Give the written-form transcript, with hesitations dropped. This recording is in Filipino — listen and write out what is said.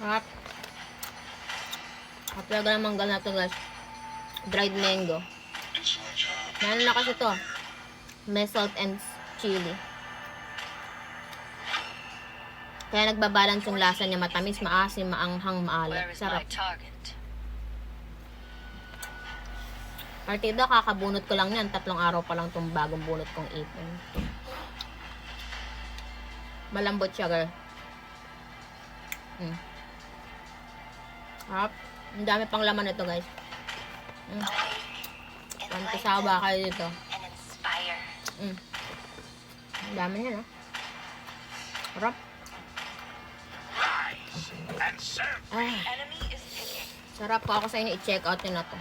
Harap. At talaga ng mangga na to guys. Dried mango. Meron na kasi to. May salt and chili. Kaya nagbabalance yung lasa niya. Matamis, maasim, maanghang, maalat. Sarap. Partida, kakabunot ko lang yan. 3 araw pa lang itong bagong bunot kong ipon. Malambot siya, girl. Harap. Ang dami pang laman ito, guys. Pantasawa kayo dito. Ang dami niya, no? Harap. Ay. Sarap ko ako sa inyo. I-check out nyo na to.